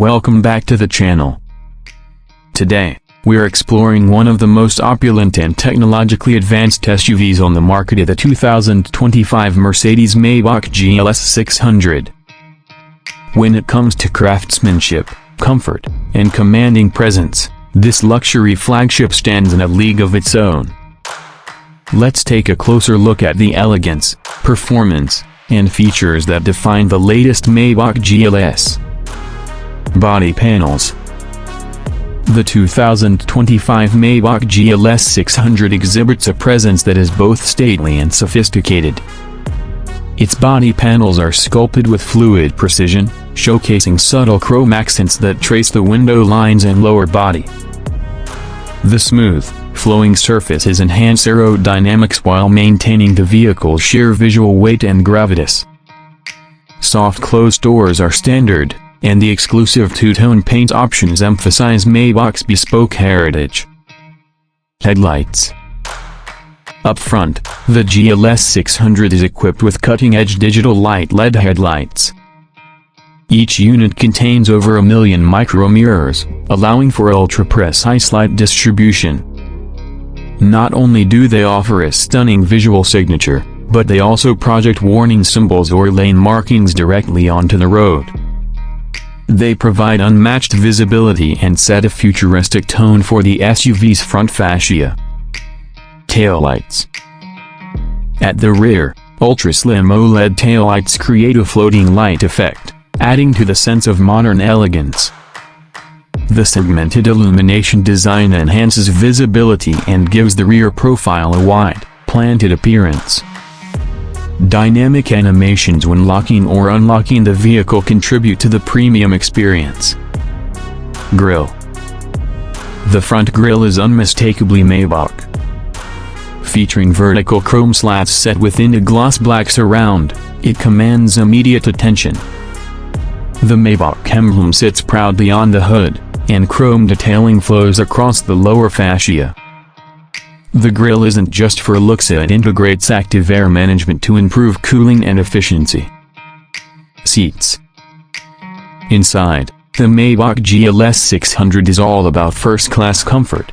Welcome back to the channel. Today, we're exploring one of the most opulent and technologically advanced SUVs on the market, the 2025 Mercedes-Maybach GLS 600. When it comes to craftsmanship, comfort, and commanding presence, this luxury flagship stands in a league of its own. Let's take a closer look at the elegance, performance, and features that define the latest Maybach GLS. Body panels. The 2025 Maybach GLS 600 exhibits a presence that is both stately and sophisticated. Its body panels are sculpted with fluid precision, showcasing subtle chrome accents that trace the window lines and lower body. The smooth, flowing surfaces enhance aerodynamics while maintaining the vehicle's sheer visual weight and gravitas. Soft closed doors are standard, and the exclusive two-tone paint options emphasize Maybach's bespoke heritage. Headlights. Up front, the GLS 600 is equipped with cutting-edge digital light LED headlights. Each unit contains over 1 million micro-mirrors, allowing for ultra-precise light distribution. Not only do they offer a stunning visual signature, but they also project warning symbols or lane markings directly onto the road. They provide unmatched visibility and set a futuristic tone for the SUV's front fascia. Taillights. At the rear, ultra-slim OLED taillights create a floating light effect, adding to the sense of modern elegance. The segmented illumination design enhances visibility and gives the rear profile a wide, planted appearance. Dynamic animations when locking or unlocking the vehicle contribute to the premium experience. Grille. The front grille is unmistakably Maybach. Featuring vertical chrome slats set within a gloss black surround, it commands immediate attention. The Maybach emblem sits proudly on the hood, and chrome detailing flows across the lower fascia. The grille isn't just for looks, it integrates active air management to improve cooling and efficiency. Seats. Inside, the Maybach GLS 600 is all about first-class comfort.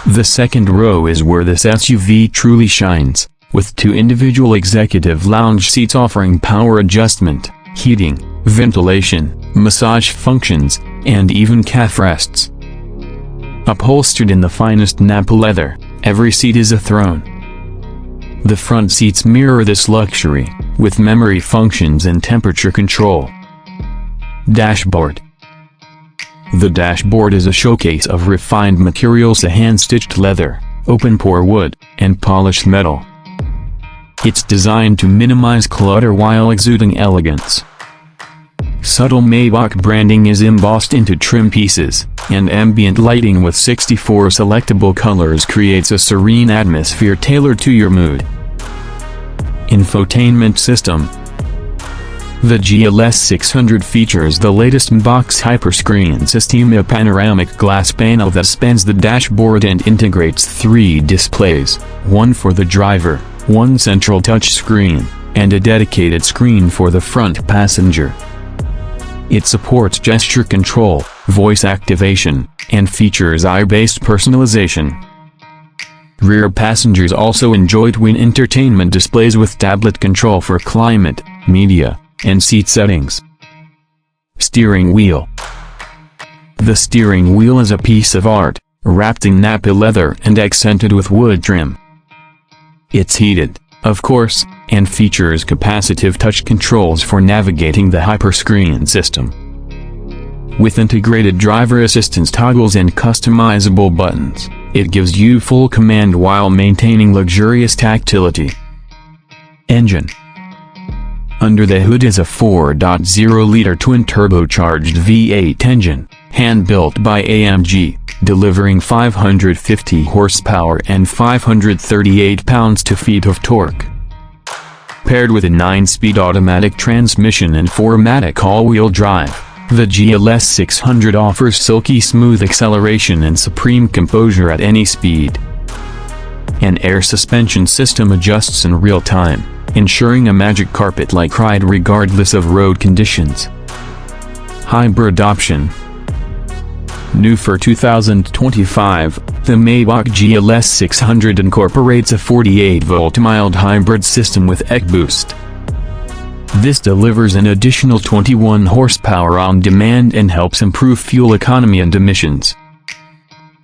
The second row is where this SUV truly shines, with 2 individual executive lounge seats offering power adjustment, heating, ventilation, massage functions, and even calf rests. Upholstered in the finest Napa leather, every seat is a throne. The front seats mirror this luxury, with memory functions and temperature control. Dashboard. The dashboard is a showcase of refined materials, a hand-stitched leather, open-pore wood, and polished metal. It's designed to minimize clutter while exuding elegance. Subtle Maybach branding is embossed into trim pieces, and ambient lighting with 64 selectable colors creates a serene atmosphere tailored to your mood. Infotainment system. The GLS 600 features the latest Maybach's Hyperscreen system, a panoramic glass panel that spans the dashboard and integrates 3 displays, one for the driver, one central touchscreen, and a dedicated screen for the front passenger. It supports gesture control, voice activation, and features eye-based personalization. Rear passengers also enjoy twin entertainment displays with tablet control for climate, media, and seat settings. Steering wheel. The steering wheel is a piece of art, wrapped in Napa leather and accented with wood trim. It's heated, of course, and features capacitive touch controls for navigating the Hyperscreen system. With integrated driver assistance toggles and customizable buttons, it gives you full command while maintaining luxurious tactility. Engine. Under the hood is a 4.0-liter twin-turbocharged V8 engine, hand-built by AMG, delivering 550 horsepower and 538 pounds-feet of torque. Paired with a 9-speed automatic transmission and 4MATIC all-wheel drive, the GLS 600 offers silky smooth acceleration and supreme composure at any speed. An air suspension system adjusts in real time, ensuring a magic carpet-like ride regardless of road conditions. hybrid option. New for 2025, the Maybach GLS 600 incorporates a 48-volt mild hybrid system with EcoBoost. This delivers an additional 21 horsepower on demand and helps improve fuel economy and emissions.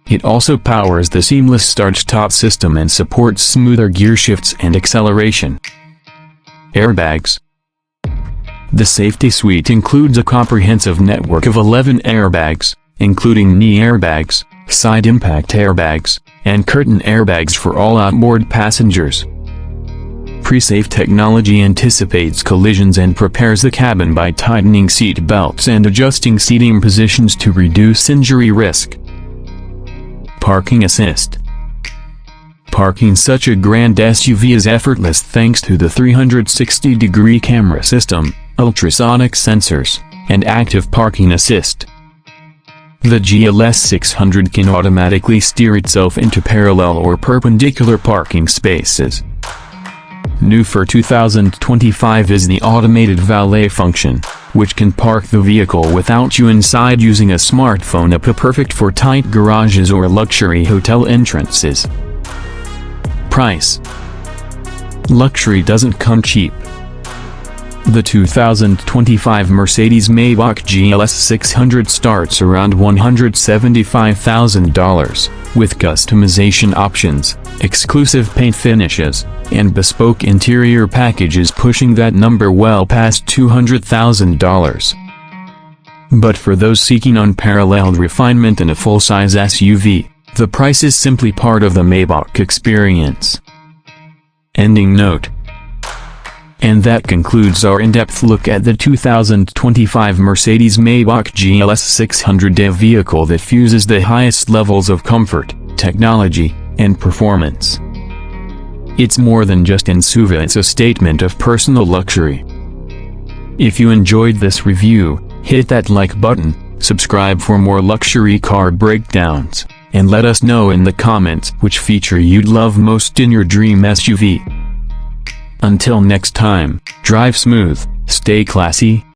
It also powers the seamless start-stop system and supports smoother gear shifts and acceleration. Airbags. The safety suite includes a comprehensive network of 11 airbags, including knee airbags, side impact airbags, and curtain airbags for all outboard passengers. Pre-safe technology anticipates collisions and prepares the cabin by tightening seat belts and adjusting seating positions to reduce injury risk. Parking assist. Parking such a grand SUV is effortless thanks to the 360-degree camera system, ultrasonic sensors, and active parking assist. The GLS 600 can automatically steer itself into parallel or perpendicular parking spaces. New for 2025 is the automated valet function, which can park the vehicle without you inside using a smartphone app, perfect for tight garages or luxury hotel entrances. Price. Luxury doesn't come cheap. The 2025 Mercedes-Maybach GLS 600 starts around $175,000, with customization options, exclusive paint finishes, and bespoke interior packages pushing that number well past $200,000. But for those seeking unparalleled refinement in a full-size SUV, the price is simply part of the Maybach experience. Ending note. And that concludes our in-depth look at the 2025 Mercedes-Maybach GLS 600, a vehicle that fuses the highest levels of comfort, technology, and performance. It's more than just an SUV, it's a statement of personal luxury. If you enjoyed this review, hit that like button, subscribe for more luxury car breakdowns, and let us know in the comments which feature you'd love most in your dream SUV. Until next time, drive smooth, stay classy,